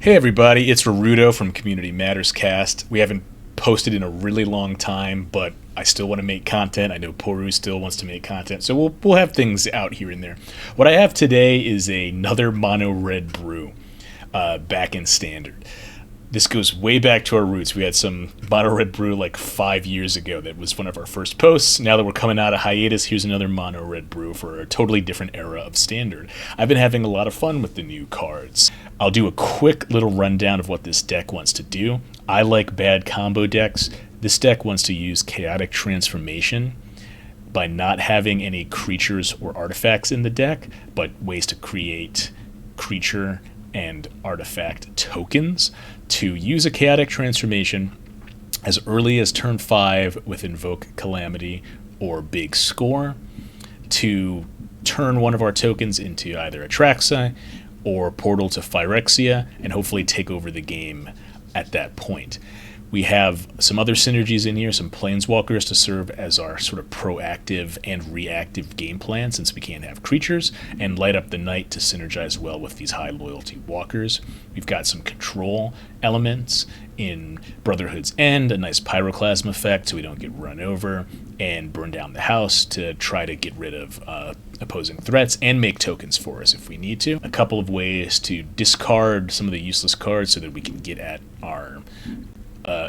Hey everybody, it's Rorudo from Community Matters Cast. We haven't posted in a really long time, but I still want to make content. I know Poru still wants to make content, so we'll have things out here and there. What I have today is another mono red brew, back in standard. This goes way back to our roots. We had some mono red brew like 5 years ago. That was one of our first posts. Now that we're coming out of hiatus, here's another mono red brew for a totally different era of standard. I've been having a lot of fun with the new cards. I'll do a quick little rundown of what this deck wants to do. I like bad combo decks. This deck wants to use Chaotic Transformation by not having any creatures or artifacts in the deck, but ways to create creature and artifact tokens to use a Chaotic Transformation as early as turn 5 with Invoke Calamity or Big Score to turn one of our tokens into either Atraxa or Portal to Phyrexia and hopefully take over the game at that point. We have some other synergies in here, some planeswalkers to serve as our sort of proactive and reactive game plan since we can't have creatures, and light up the night to synergize well with these high loyalty walkers. We've got some control elements in Brotherhood's End, a nice pyroclasm effect so we don't get run over, and burn down the house to try to get rid of opposing threats and make tokens for us if we need to. A couple of ways to discard some of the useless cards so that we can get at our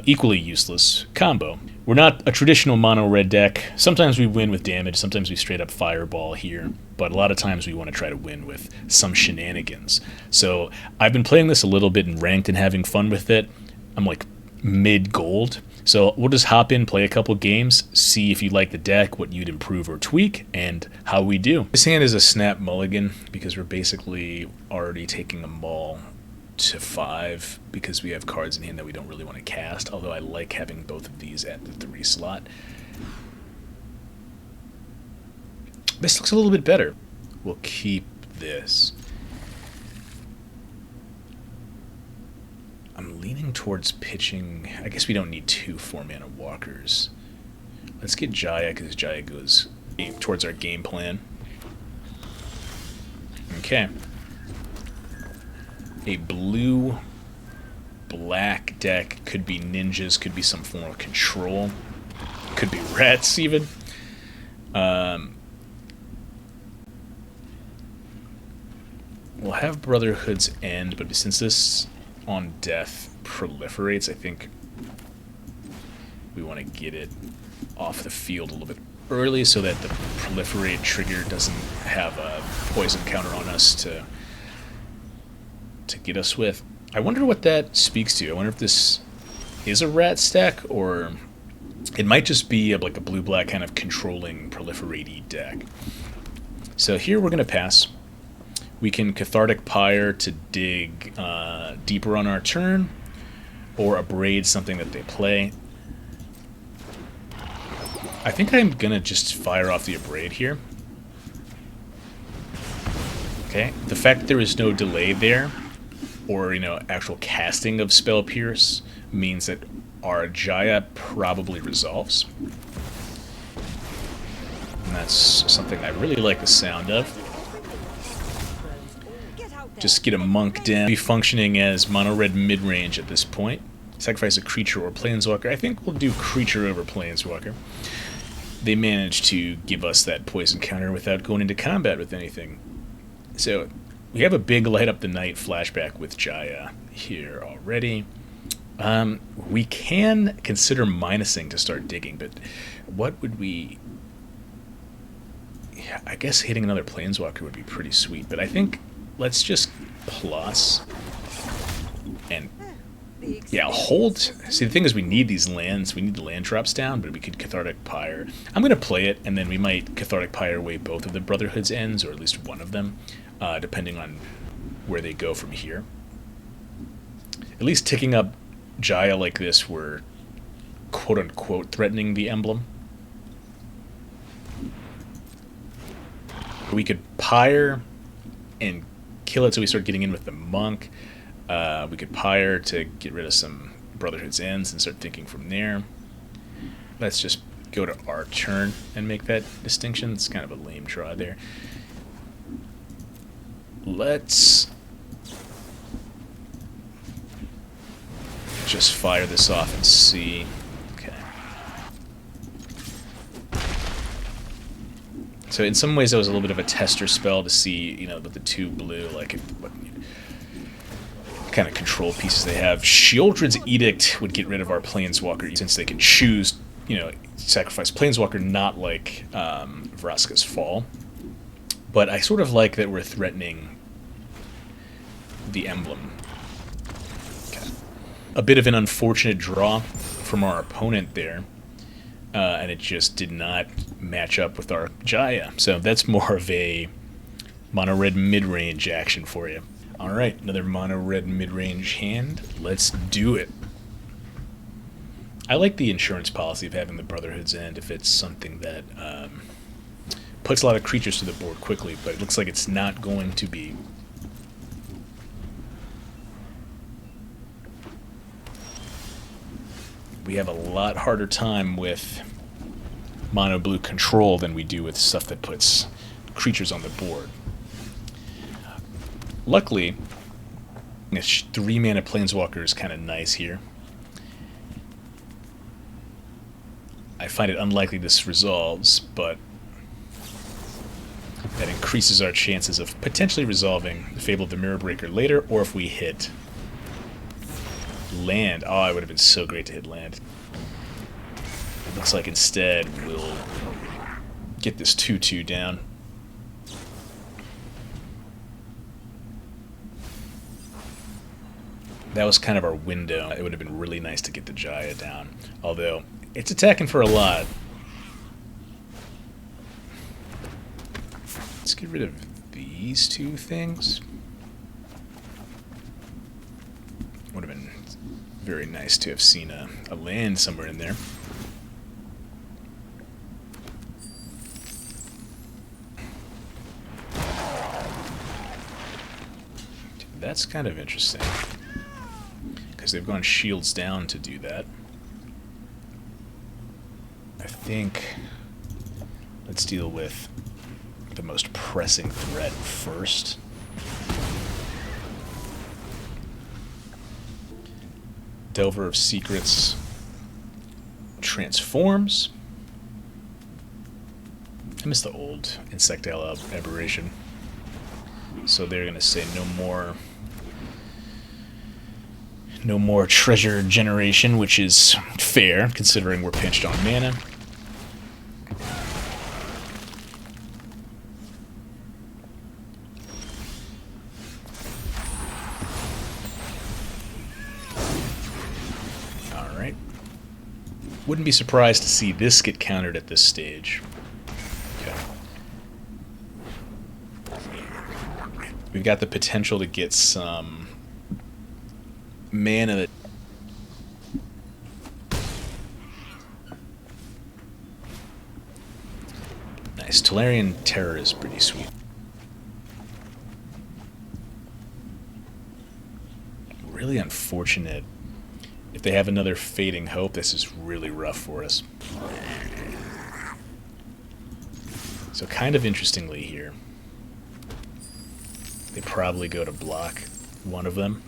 equally useless combo. We're not a traditional mono red deck. Sometimes we win with damage, sometimes we straight up fireball here, but a lot of times we want to try to win with some shenanigans. So I've been playing this a little bit in ranked and having fun with it. I'm like mid gold. So we'll just hop in, play a couple games, see if you like the deck, what you'd improve or tweak, and how we do. This hand is a snap mulligan because we're basically already taking a maul to 5 because we have cards in hand that we don't really want to cast, although I like having both of these at the 3 slot. This looks a little bit better. We'll keep this. I'm leaning towards pitching. I guess we don't need 2 4-mana walkers. Let's get Jaya because Jaya goes towards our game plan. Okay. A blue-black deck, could be ninjas, could be some form of control, could be rats even. We'll have Brotherhood's End, but since this on death proliferates, I think we want to get it off the field a little bit early so that the proliferate trigger doesn't have a poison counter on us to get us with. I wonder what that speaks to. I wonder if this is a rat stack or it might just be like a blue-black kind of controlling proliferate-y deck. So here we're going to pass. We can Cathartic Pyre to dig deeper on our turn or abrade something that they play. I think I'm going to just fire off the abrade here. Okay, the fact that there is no delay there, or, actual casting of Spell Pierce, means that our Jaya probably resolves. And that's something I really like the sound of. Just get a monk down. Be functioning as mono-red mid-range at this point. Sacrifice a creature or planeswalker. I think we'll do creature over planeswalker. They managed to give us that poison counter without going into combat with anything. So we have a big light up the night flashback with Jaya here already. We can consider minusing to start digging, but what would we... Yeah, I guess hitting another planeswalker would be pretty sweet, but I think let's just plus and yeah, hold. See, the thing is we need these lands. We need the land drops down, but we could Cathartic Pyre. I'm going to play it, and then we might Cathartic Pyre away both of the Brotherhood's Ends, or at least one of them, depending on where they go from here. At least ticking up Jaya like this, we're quote-unquote threatening the emblem. We could Pyre and kill it so we start getting in with the monk. We could Pyre to get rid of some Brotherhood's Ends and start thinking from there. Let's just go to our turn and make that distinction. It's kind of a lame draw there. Let's just fire this off and see. Okay. So in some ways that was a little bit of a tester spell to see, you know, with the 2 blue, like what kind of control pieces they have. Sheoldred's Edict would get rid of our Planeswalker since they can choose, you know, sacrifice Planeswalker, not like Vraska's Fall. But I sort of like that we're threatening the emblem. Okay. A bit of an unfortunate draw from our opponent there. And it just did not match up with our Jaya. So that's more of a mono-red mid-range action for you. Alright, another mono-red mid-range hand. Let's do it. I like the insurance policy of having the Brotherhood's End if it's something that puts a lot of creatures to the board quickly, but it looks like it's not going to be. We have a lot harder time with mono blue control than we do with stuff that puts creatures on the board. Luckily, a 3-mana Planeswalker is kind of nice here. I find it unlikely this resolves, but that increases our chances of potentially resolving the Fable of the Mirror Breaker later, or if we hit land. Oh, it would have been so great to hit land. It looks like instead we'll get this 2/2 down. That was kind of our window. It would have been really nice to get the Jaya down, although it's attacking for a lot. Let's get rid of these 2 things. Would have been very nice to have seen a land somewhere in there. That's kind of interesting, because they've gone shields down to do that. I think let's deal with the most pressing threat first. Delver of Secrets transforms. I miss the old Insectile Aberration. So they're going to say no more treasure generation, which is fair considering we're pinched on mana. Alright. Wouldn't be surprised to see this get countered at this stage. Okay. We've got the potential to get some mana that nice. Tolarian Terror is pretty sweet. Really unfortunate. If they have another Fading Hope, this is really rough for us. So kind of interestingly here, they probably go to block one of them.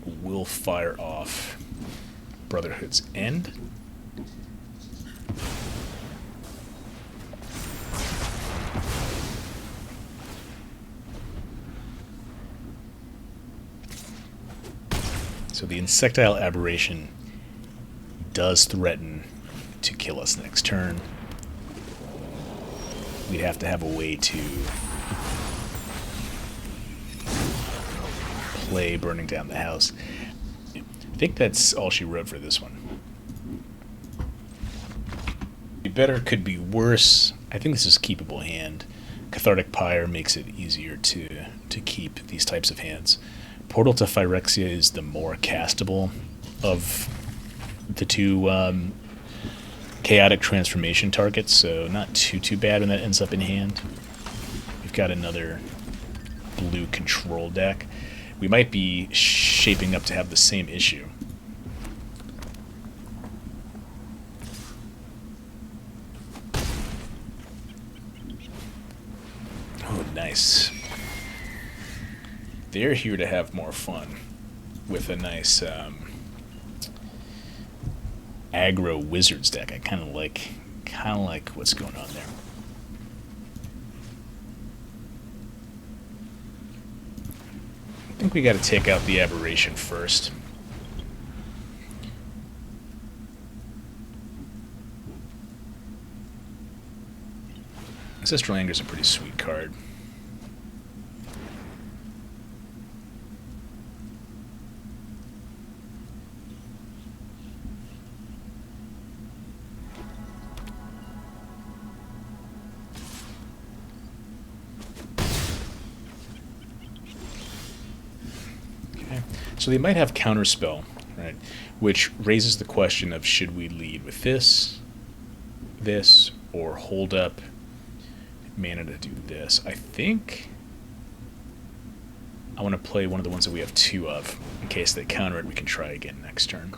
And we'll fire off Brotherhood's End. So the Insectile Aberration does threaten to kill us next turn. We'd have to have a way to play Burning Down the House. I think that's all she wrote for this one. Be better, could be worse. I think this is a keepable hand. Cathartic Pyre makes it easier to keep these types of hands. Portal to Phyrexia is the more castable of the 2 chaotic transformation targets, so not too bad when that ends up in hand. We've got another blue control deck. We might be shaping up to have the same issue. Oh, nice. They're here to have more fun with a nice aggro wizards deck. I kind of like what's going on there. I think we got to take out the aberration first. Ancestral Anger is a pretty sweet card. So they might have Counterspell, right? Which raises the question of should we lead with this, or hold up mana to do this. I think I want to play one of the ones that we have 2 of. In case they counter it, we can try again next turn.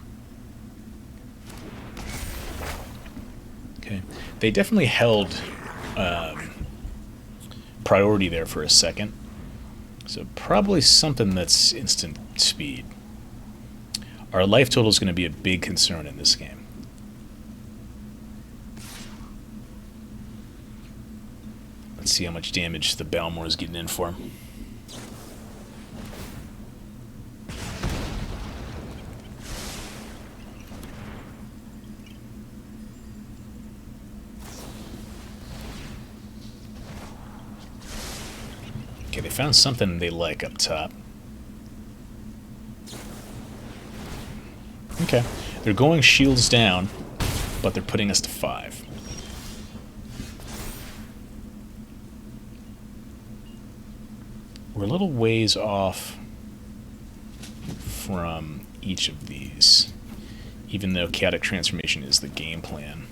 Okay. They definitely held priority there for a second. So probably something that's instant speed. Our life total is going to be a big concern in this game. Let's see how much damage the Balmor is getting in for. Okay, they found something they like up top. Okay, they're going shields down, but they're putting us to 5. We're a little ways off from each of these, even though Chaotic Transformation is the game plan.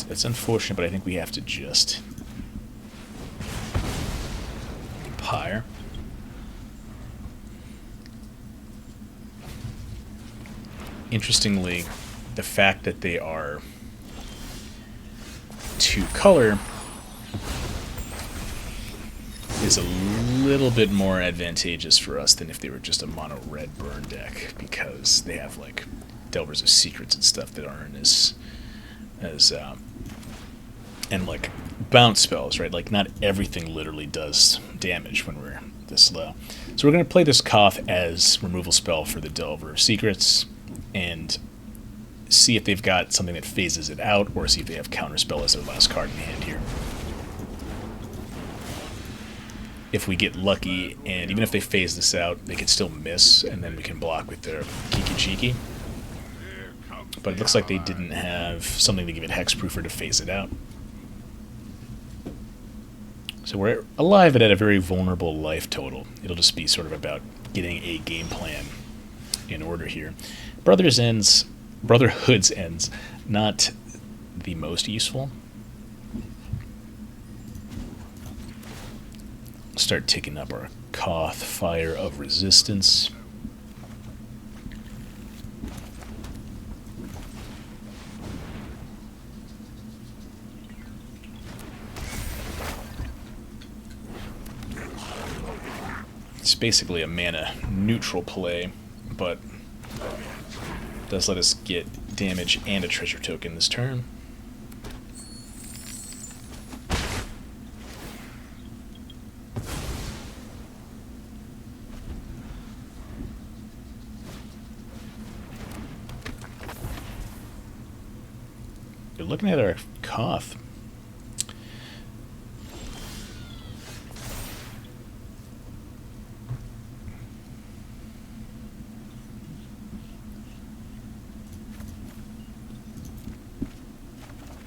It's unfortunate, but I think we have to just Pyre. Interestingly, the fact that they are 2-color is a little bit more advantageous for us than if they were just a mono red burn deck, because they have like Delvers of Secrets and stuff that aren't as and like bounce spells, right? Like not everything literally does damage when we're this low. So we're going to play this Koth as removal spell for the Delver of Secrets and see if they've got something that phases it out, or see if they have Counterspell as their last card in hand here. If we get lucky, and even if they phase this out, they can still miss, and then we can block with their Kiki Cheeky. But it looks like they didn't have something to give it Hexproof or to phase it out. So we're alive but at a very vulnerable life total. It'll just be sort of about getting a game plan in order here. Brotherhood's ends, not the most useful. Start ticking up our Koth Fire of Resistance. It's basically a mana neutral play, but does let us get damage and a treasure token this turn. You're looking at our Koth.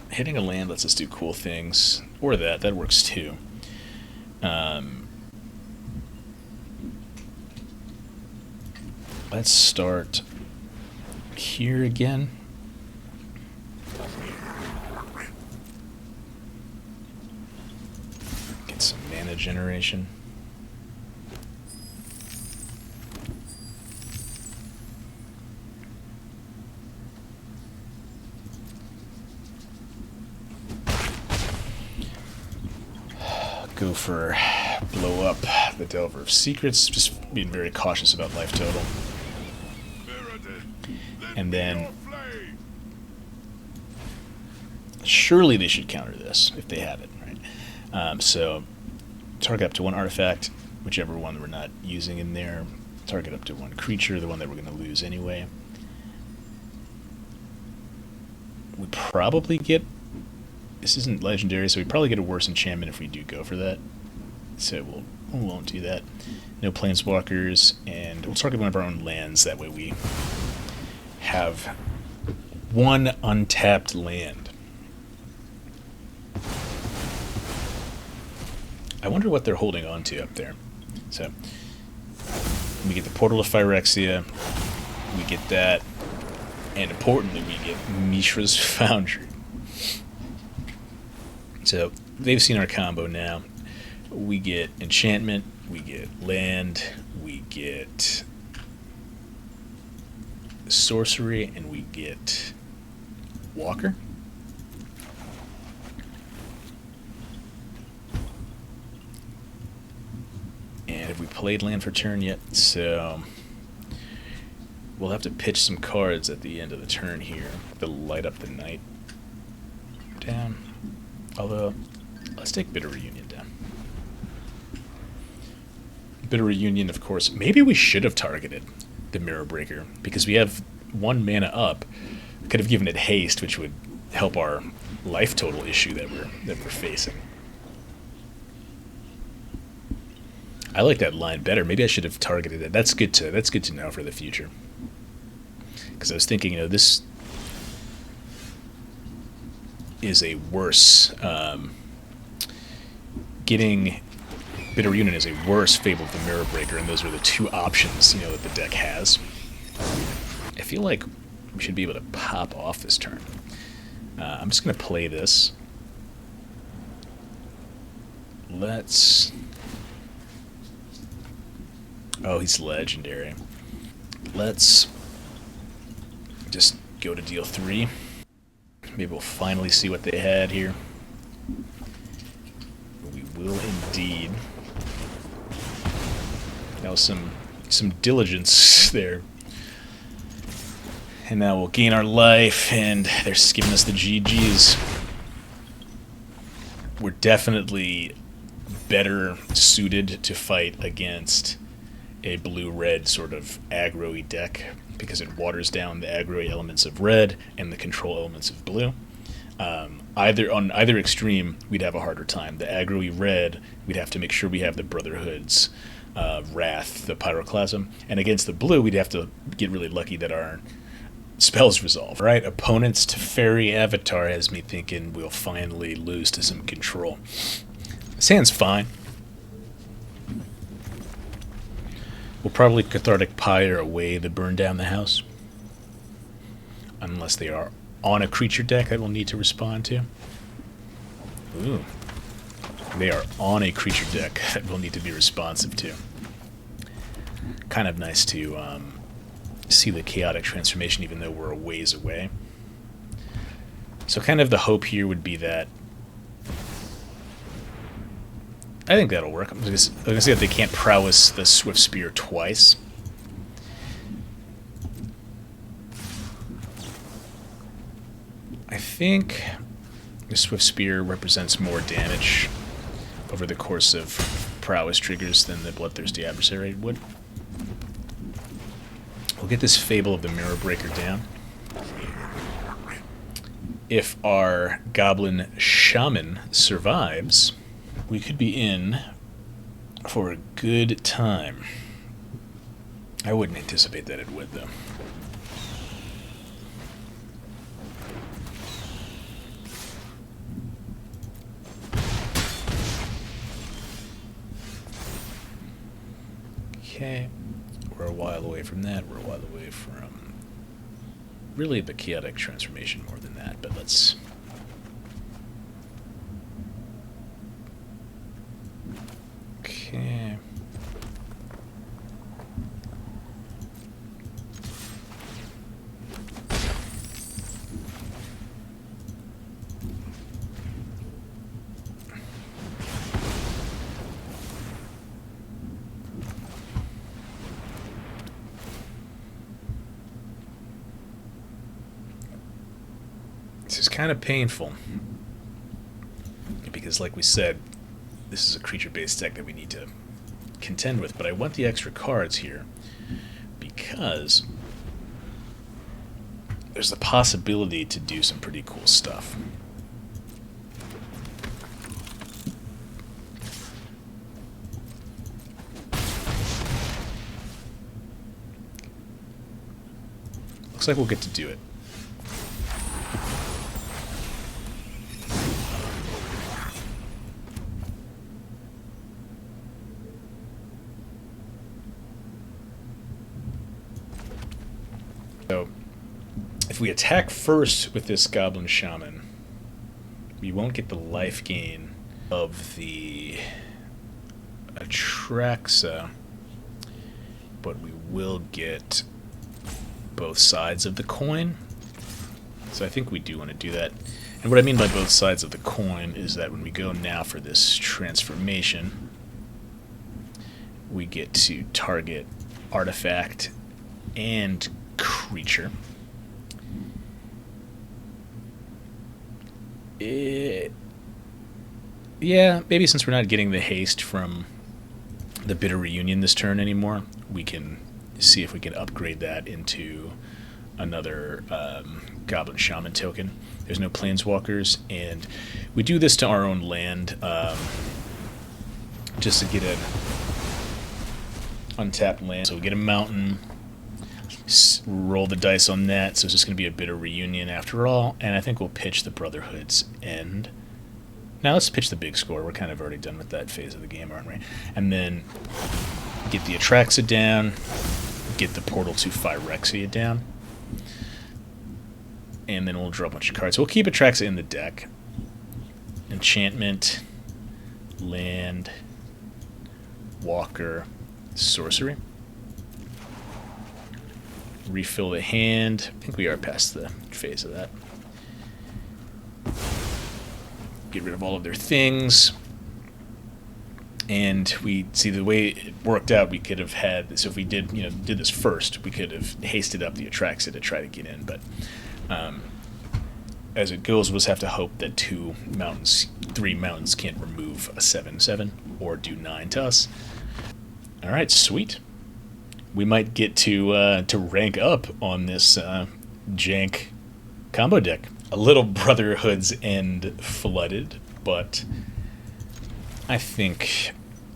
Hitting a land lets us do cool things, or that works too. Let's start here again. Get some mana generation. go for blow up the Delver of Secrets, just being very cautious about life total. And then surely they should counter this if they have it, right? So target up to one artifact, whichever one we're not using in there. Target up to one creature, the one that we're going to lose anyway. We probably get... This isn't legendary, so we probably get a worse enchantment if we do go for that. So we won't do that. No planeswalkers, and we'll target one of our own lands. That way we have one untapped land. I wonder what they're holding on to up there. So we get the Portal of Phyrexia, we get that, and importantly we get Mishra's Foundry. So they've seen our combo now. We get enchantment, we get land, we get sorcery, and we get Walker. And have we played land for turn yet? So we'll have to pitch some cards at the end of the turn here to light up the night down. Although, let's take Bitter Reunion down. Bitter Reunion, of course. Maybe we should have targeted the Mirror Breaker, because we have 1 mana up. Could have given it haste, which would help our life total issue that we're facing. I like that line better. Maybe I should have targeted it. That's good to know for the future. Because I was thinking, this is a worse... getting Bitter Reunion is a worse Fable of the Mirror Breaker, and those are the two options, that the deck has. I feel like we should be able to pop off this turn. I'm just going to play this. Let's... Oh, he's legendary. Let's just go to deal 3. Maybe we'll finally see what they had here. We will indeed. That was some diligence there. And now we'll gain our life, and they're giving us the GGs. We're definitely better suited to fight against a blue-red sort of aggro-y deck, because it waters down the aggro elements of red and the control elements of blue. On either extreme, we'd have a harder time. The aggro-y red, we'd have to make sure we have the Brotherhood's Wrath, the Pyroclasm, and against the blue, we'd have to get really lucky that our spells resolve. Right, opponents to Fairy Avatar has me thinking we'll finally lose to some control. This hand's fine. We'll probably Cathartic Pyre away the burn down the house. Unless they are on a creature deck that we'll need to respond to. Ooh. They are on a creature deck that we'll need to be responsive to. Kind of nice to see the chaotic transformation even though we're a ways away. So kind of the hope here would be that... I think that'll work. I'm going to say that they can't prowess the Swift Spear twice. I think the Swift Spear represents more damage over the course of prowess triggers than the Bloodthirsty Adversary would. We'll get this Fable of the Mirror Breaker down. If our Goblin Shaman survives, we could be in for a good time. I wouldn't anticipate that it would, though. Okay, we're a while away from that. We're a while away from really the chaotic transformation more than that, but let's... Okay. is kind of painful. Because, like we said, this is a creature-based deck that we need to contend with. But I want the extra cards here because there's the possibility to do some pretty cool stuff. Looks like we'll get to do it. So, if we attack first with this Goblin Shaman, we won't get the life gain of the Atraxa, but we will get both sides of the coin. So I think we do want to do that. And what I mean by both sides of the coin is that when we go now for this transformation, we get to target artifact and creature. Yeah, maybe since we're not getting the haste from the Bitter Reunion this turn anymore, we can see if we can upgrade that into another Goblin Shaman token. There's no planeswalkers, and we do this to our own land just to get an untapped land. So we get a mountain, roll the dice on that, so it's just going to be a Bitter Reunion after all, and I think we'll pitch the Brotherhood's End. Now let's pitch the big score. We're kind of already done with that phase of the game, aren't we? And then get the Atraxa down, get the Portal to Phyrexia down, and then we'll draw a bunch of cards. So we'll keep Atraxa in the deck. Enchantment, land, walker, sorcery. Refill the hand. I think we are past the phase of that. Get rid of all of their things. And we see the way it worked out, we could have had, so if we did this first, we could have hasted up the Atraxa to try to get in, but as it goes, we'll just have to hope that 3 mountains can't remove a 7/7 or do 9 to us. Alright, sweet. We might get to rank up on this jank combo deck. A little Brotherhood's End flooded, but I think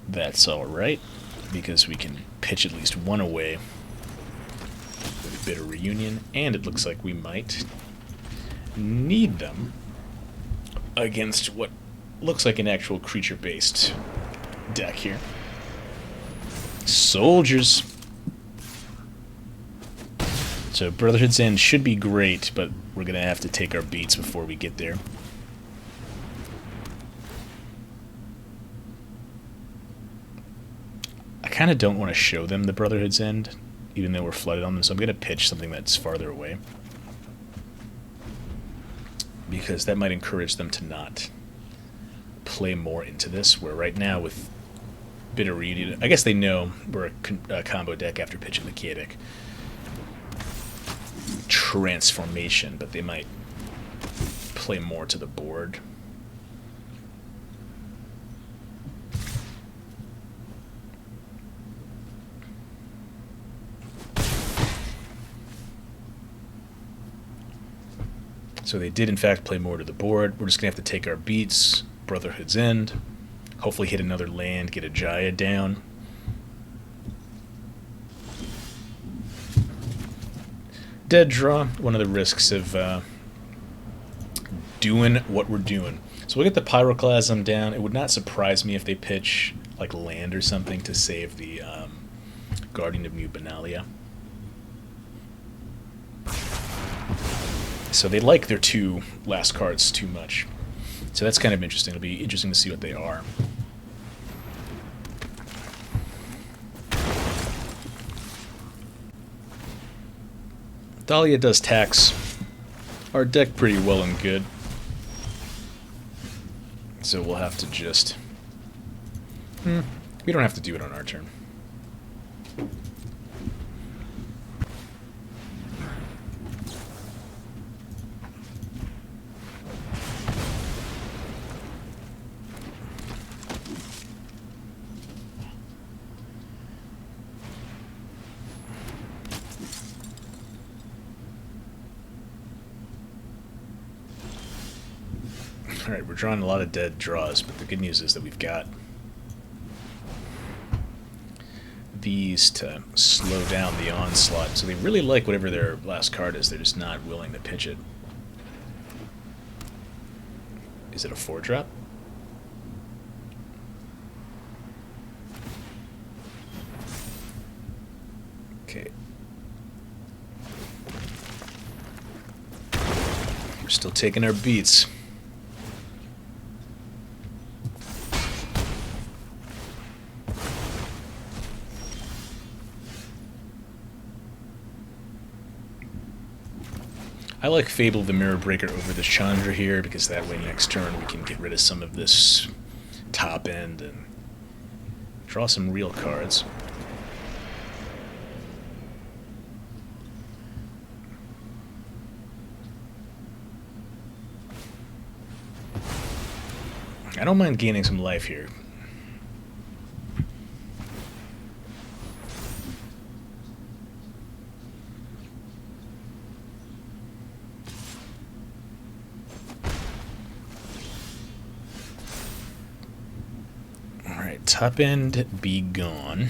that's alright, because we can pitch at least one away with a Bitter Reunion, and it looks like we might need them against what looks like an actual creature-based deck here. Soldiers! So Brotherhood's End should be great, but we're going to have to take our beats before we get there. I kind of don't want to show them the Brotherhood's End, even though we're flooded on them, so I'm going to pitch something that's farther away, because that might encourage them to not play more into this, where right now with Bitter Reunion, I guess they know we're a combo deck after pitching the Chaotic Transformation, but they might play more to the board. So they did in fact play more to the board. We're just going to have to take our beats, Brotherhood's End, hopefully hit another land, get a Jaya down. Dead draw, one of the risks of doing what we're doing. So we'll get the Pyroclasm down. It would not surprise me if they pitch like land or something to save the Guardian of New Benalia. So they like their 2 last cards too much. So that's kind of interesting. It'll be interesting to see what they are. Dahlia does tax our deck pretty well and good. So we'll have to just... we don't have to do it on our turn. Alright, we're drawing a lot of dead draws, but the good news is that we've got these to slow down the onslaught. So they really like whatever their last card is, they're just not willing to pitch it. Is it a 4-drop? Okay. We're still taking our beats. I like Fable the Mirror Breaker over the Chandra here, because that way next turn we can get rid of some of this top end and draw some real cards. I don't mind gaining some life here. Alright, top end be gone.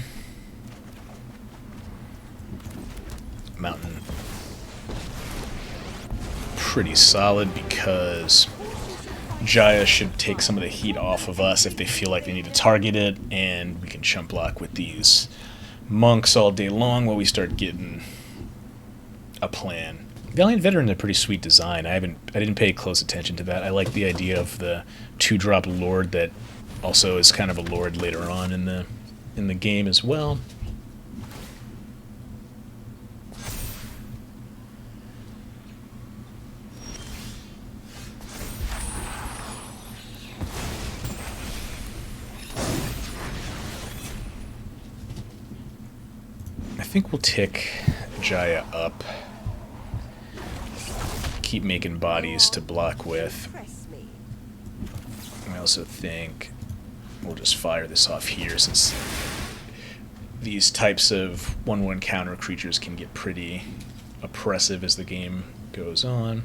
Mountain. Pretty solid because Jaya should take some of the heat off of us if they feel like they need to target it, and we can chump block with these monks all day long while we start getting a plan. Valiant Veteran is a pretty sweet design. I didn't pay close attention to that. I like the idea of the 2-drop Lord that also is kind of a Lord later on in the game as well. I think we'll tick Jaya up. Keep making bodies to block with. I also think we'll just fire this off here, since these types of 1/1 counter creatures can get pretty oppressive as the game goes on.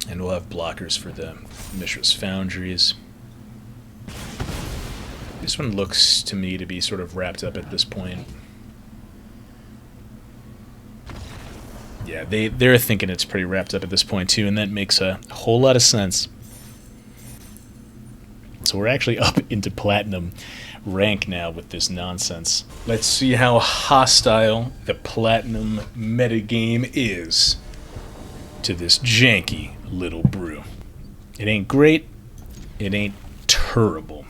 And we'll have blockers for the Mishra's Foundries. This one looks to me to be sort of wrapped up at this point. Yeah, they're thinking it's pretty wrapped up at this point too, and that makes a whole lot of sense. So we're actually up into Platinum rank now with this nonsense. Let's see how hostile the Platinum metagame is to this janky little brew. It ain't great, it ain't terrible.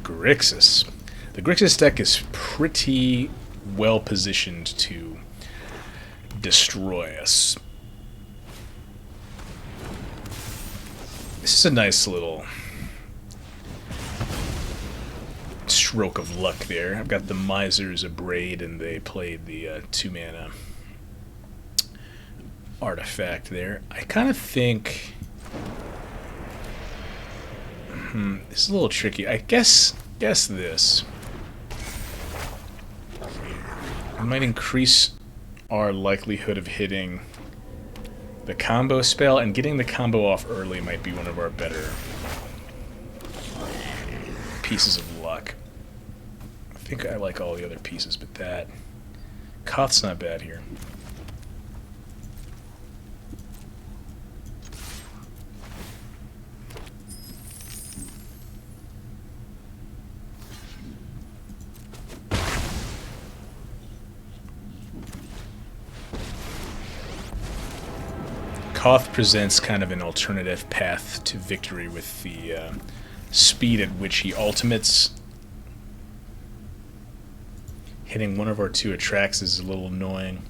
Grixis. The Grixis deck is pretty well positioned to destroy us. This is a nice little stroke of luck there. I've got the Miser's Abrade, and they played the 2-mana artifact there. I kind of think... this is a little tricky. I guess this. It might increase our likelihood of hitting the combo spell, and getting the combo off early might be one of our better pieces of luck. I think I like all the other pieces, but that... Koth's not bad here. Koth presents kind of an alternative path to victory with the speed at which he ultimates. Hitting one of our 2 Atraxas is a little annoying.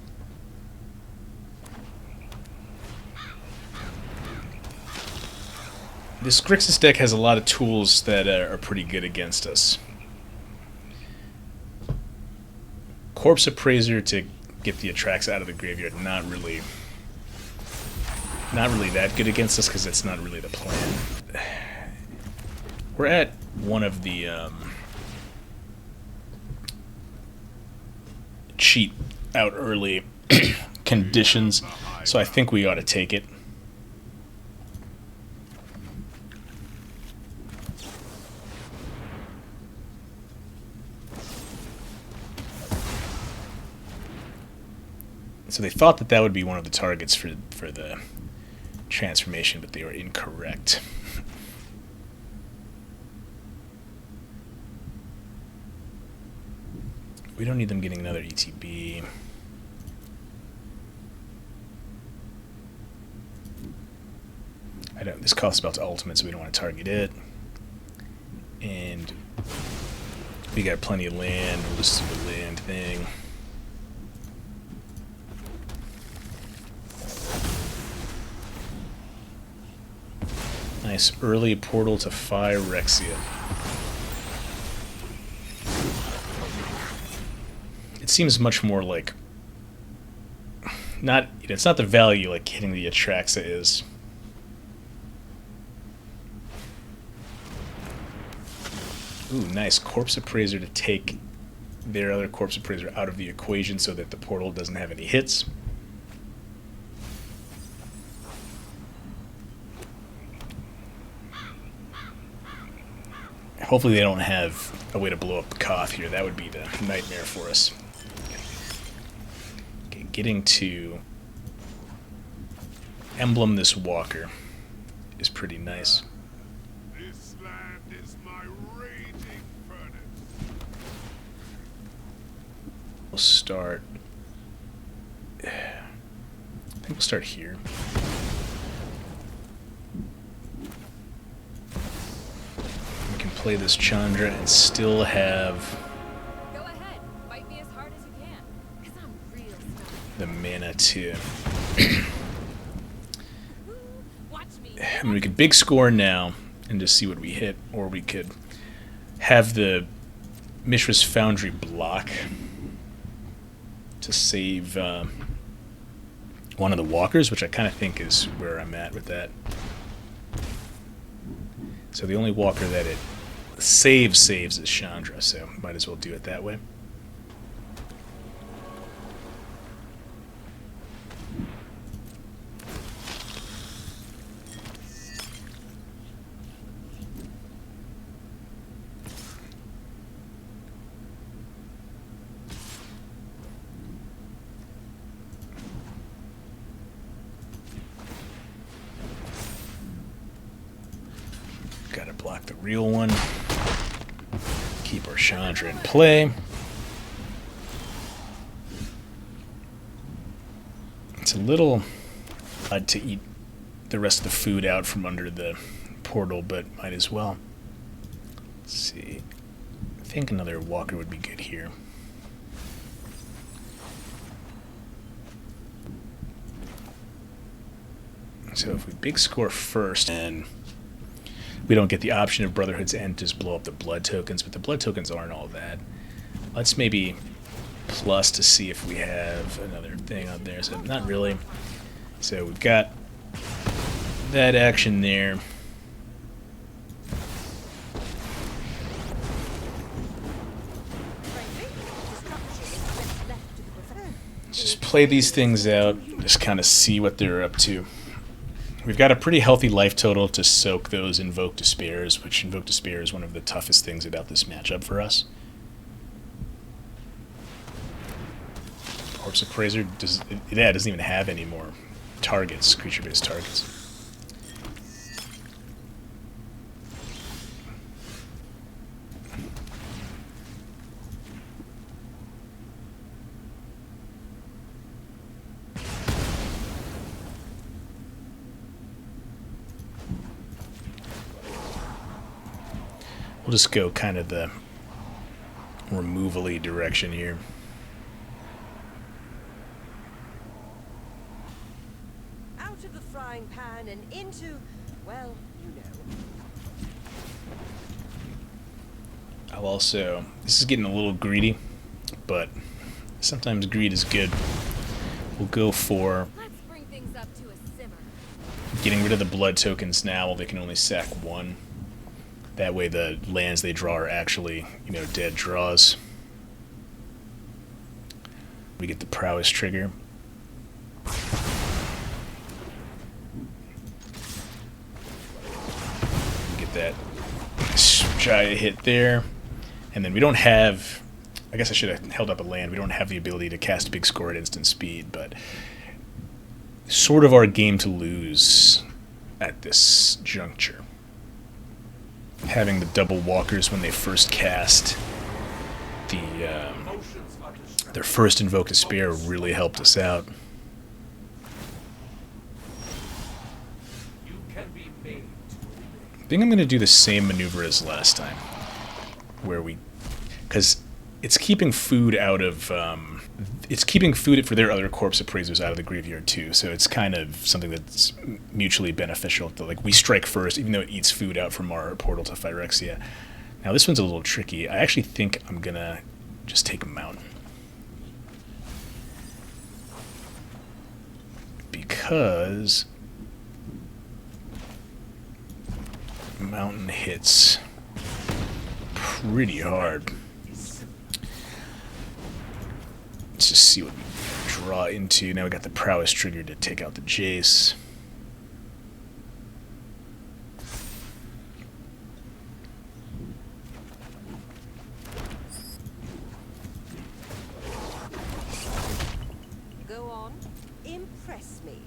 This Grixis deck has a lot of tools that are pretty good against us. Corpse Appraiser to get the Atraxa out of the graveyard, not really that good against us, because that's not really the plan. We're at one of the cheat out early conditions, so I think we ought to take it. So they thought that that would be one of the targets for the transformation, but they were incorrect. We don't need them getting another ETB. I don't. This costs spell to ultimate, so we don't want to target it. And we got plenty of land. We'll just do the land thing. Nice early portal to Phyrexia. It seems much more like not. It's not the value like hitting the Atraxa is. Ooh, nice Corpse Appraiser to take their other Corpse Appraiser out of the equation so that the portal doesn't have any hits. Hopefully they don't have a way to blow up the Koth here. That would be the nightmare for us. Okay, getting to emblem this walker is pretty nice. This land is my raging furnace. We'll start. I think we'll start here. Play this Chandra and still have Go ahead, fight me as hard as you can, 'cause I'm real stuck. the mana to. Watch me. I mean, we could big score now and just see what we hit, or we could have the Mishra's Foundry block to save one of the walkers, which I kind of think is where I'm at with that. So the only walker that it saves is Chandra, so might as well do it that way. Gotta block the real one. Keep our Chandra in play. It's a little odd to eat the rest of the food out from under the portal, but might as well. Let's see. I think another walker would be good here. So if we big score first, and we don't get the option of Brotherhood's End, just blow up the blood tokens, but the blood tokens aren't all that. Let's maybe plus to see if we have another thing out there. So not really. So we've got that action there. Let's just play these things out, just kind of see what they're up to. We've got a pretty healthy life total to soak those Invoke Despairs, which Invoke Despair is one of the toughest things about this matchup for us. Corpse Appraiser doesn't even have any more targets, creature-based targets. We'll just go kind of the removal-y direction here. Out of the frying pan and into, well, you know. I'll also, this is getting a little greedy, but sometimes greed is good. We'll go for Let's bring things up to a simmer. getting rid of the blood tokens now while they can only sack one. That way the lands they draw are actually, dead draws. We get the prowess trigger. try a hit there. And then we don't have... I guess I should have held up a land. We don't have the ability to cast big score at instant speed, but sort of our game to lose at this juncture. Having the double walkers when they first cast their first Invoke Despair really helped us out. I think I'm going to do the same maneuver as last time, where because it's keeping food out of, it's keeping food for their other corpse appraisers out of the graveyard too, so it's kind of something that's mutually beneficial. Like, we strike first, even though it eats food out from our portal to Phyrexia. Now this one's a little tricky. I actually think I'm going to just take a mountain. Because mountain hits pretty hard. Let's just see what we draw into. Now we got the prowess triggered to take out the Jace. Go on. Impress me.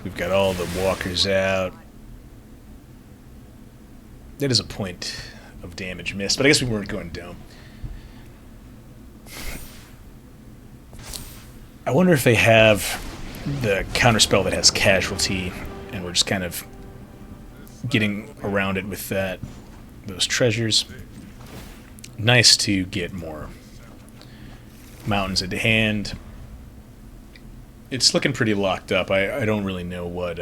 We've got all the walkers out. That is a point of damage missed, but I guess we weren't going dome. I wonder if they have the counterspell that has casualty, and we're just kind of getting around it with those treasures. Nice to get more mountains at hand. It's looking pretty locked up. I don't really know what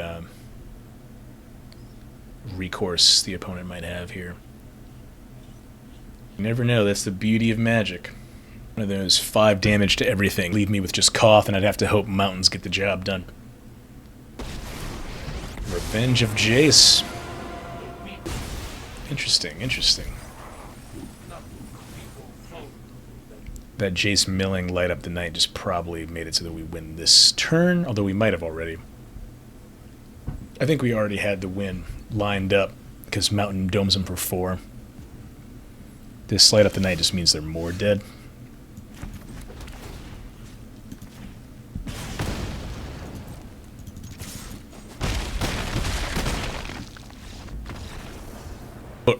recourse the opponent might have here. You never know. That's the beauty of Magic. One of those 5 damage to everything. Leave me with just Koth, and I'd have to hope mountains get the job done. Revenge of Jace. Interesting, interesting. That Jace milling Light Up the Night just probably made it so that we win this turn, although we might have already. I think we already had the win lined up because Mountain domes them for 4. This Light Up the Night just means they're more dead.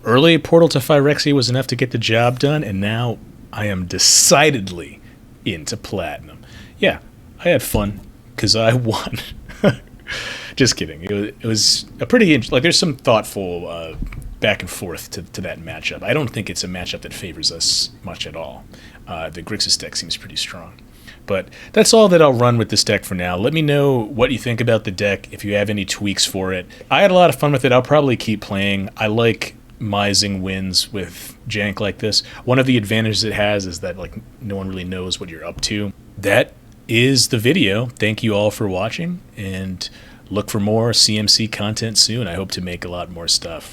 Early Portal to Phyrexia was enough to get the job done, and now I am decidedly into Platinum. Yeah, I had fun because I won. Just kidding. It was a pretty like there's some thoughtful back and forth to that matchup. I don't think it's a matchup that favors us much at all. The Grixis deck seems pretty strong. But that's all that I'll run with this deck for now. Let me know what you think about the deck, if you have any tweaks for it. I had a lot of fun with it. I'll probably keep playing. I like mising wins with jank like this. One of the advantages it has is that like no one really knows what you're up to. That is the video. Thank you all for watching, and look for more CMC content soon. I hope to make a lot more stuff.